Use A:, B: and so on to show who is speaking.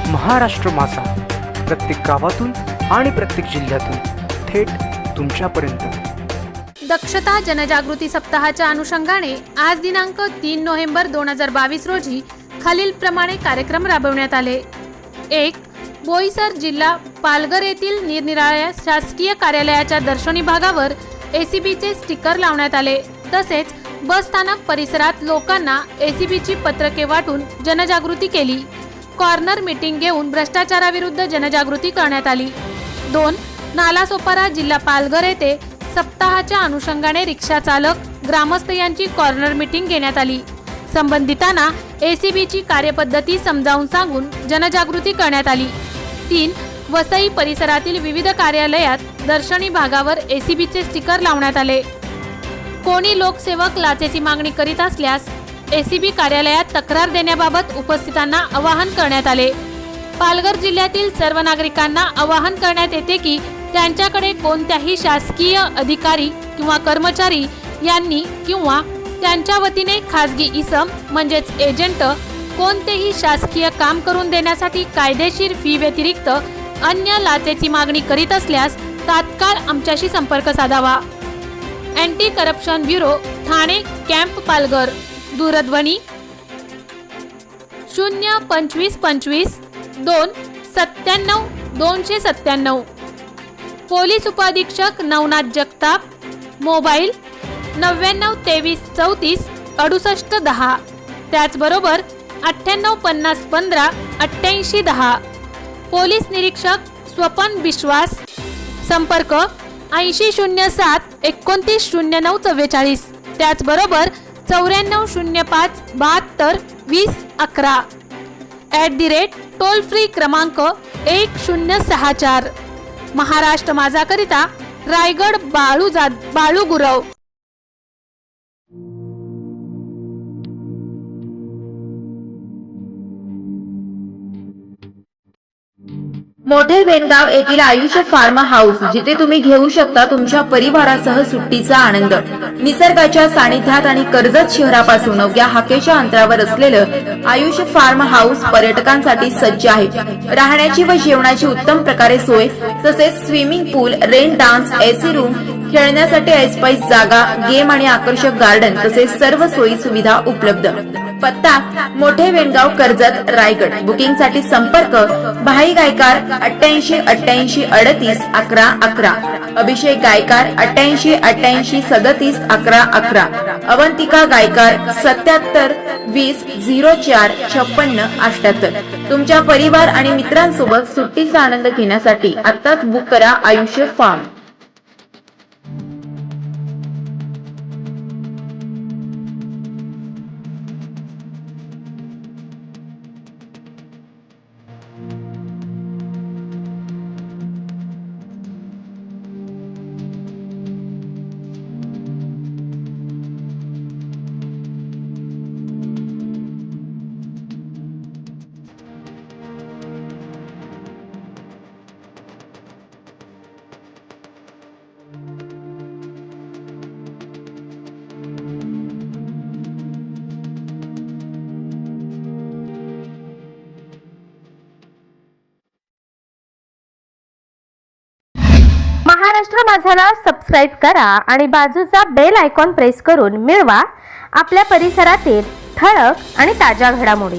A: महाराष्ट्र माझा, प्रत्येक गावातून आणि प्रत्येक जिल्ह्यातून थेट तुमच्यापर्यंत।
B: दक्षता जनजागृती सप्ताहाच्या अनुषंगाने आज दिनांक 3 नोव्हेंबर 2022 रोजी खालीलप्रमाणे कार्यक्रम राबवण्यात आले। 1. बोईसर जिल्हा पालघर येथील निरनिराळ्या शासकीय कार्यालयाच्या दर्शनी भागावर एसीबीचे स्टिकर लावण्यात आले। तसेच बस स्थानक परिसरात लोकांना एसीबीची पत्रके वाटून जनजागृती केली। कॉर्नर मीटिंग घेऊन भ्रष्टाचाराविरुद्ध जनजागृती करण्यात आली। 2. नालासोपारा जिल्हा पालघर येथे सप्ताहाच्या अनुषंगाने रिक्षा चालक, ग्रामस्थ यांची कॉर्नर मीटिंग घेण्यात आली। संबंधितांना एसीबीची कार्यपद्धती समजावून सांगून जनजागृती करण्यात आली। 3. वसई परिसरातील विविध कार्यालयात दर्शनी भागावर एसीबीचे स्टिकर लावण्यात आले। कोणी लोकसेवक लाचेची मागणी करीत असल्यास एसीबी कार्यालयात तक्रार देण्याबाबत उपस्थितांना आवाहन करण्यात आले। पालघर जिल्ह्यातील सर्व नागरिकांना आवाहन करण्यात येते की त्यांच्याकडे कोणत्याही शासकीय अधिकारी किंवा कर्मचारी यांनी किंवा त्यांच्या वतीने खासगी इसम म्हणजेच एजंट कोणतेही शासकीय काम करून देण्यासाठी कायदेशीर फी व्यतिरिक्त अन्य लाचेची मागणी करीत असल्यास तात्काळ आमच्याशी संपर्क साधावा। Anti corruption bureau, Thane camp Palghar, दूरध्वनी 02525 297 297। पोलीस उपाधीक्षक नवनाथ जगताप, मोबाईल 99 23 34 68 10। त्याचबरोबर 98 50 15 88 10। पोलीस निरीक्षक स्वपन विश्वास, संपर्क 80 07 29 09 44। त्याचबरोबर 94 05 72 20 11 टोल फ्री क्रमांक 1064। महाराष्ट्र माझा करिता रायगड बाळू गुरव।
C: मोठे वेणगाव येथील आयुष फार्म हाऊस, जिथे तुम्ही घेऊ शकता तुमच्या परिवारासह सुट्टीचा आनंद। निसर्गाच्या सानिध्यात आणि कर्जत शहरापासून अवघ्या हाकेच्या अंतरावर असलेलं आयुष फार्म हाऊस पर्यटकांसाठी सज्ज आहे। राहण्याची व जेवणाची उत्तम प्रकारे सोय, तसेच स्विमिंग पूल, रेन डान्स, एसी रूम, खेळण्यासाठी ऐसपैस जागा, गेम आणि आकर्षक गार्डन तसेच सर्व सोयी सुविधा उपलब्ध। पत्ता मोठे वेणगाव, कर्जत, रायगड। बुकिंग साठी संपर्क भाई गायकार 88 88 38 11 11, अभिषेक गायकार 88 88 37 11 11, अवंतिका गायकार 77 20 04 56 78। तुमच्या परिवार आणि मित्रांसोबत सुट्टीचा आनंद घेण्यासाठी आत्ताच बुक करा आयुष्य फार्म।
D: महाराष्ट्र माझाला सबस्क्राइब करा आणि बाजूचा बेल आयकॉन प्रेस करून मिळवा आपल्या परिसरातील ठळक आणि ताज्या घडामोडी।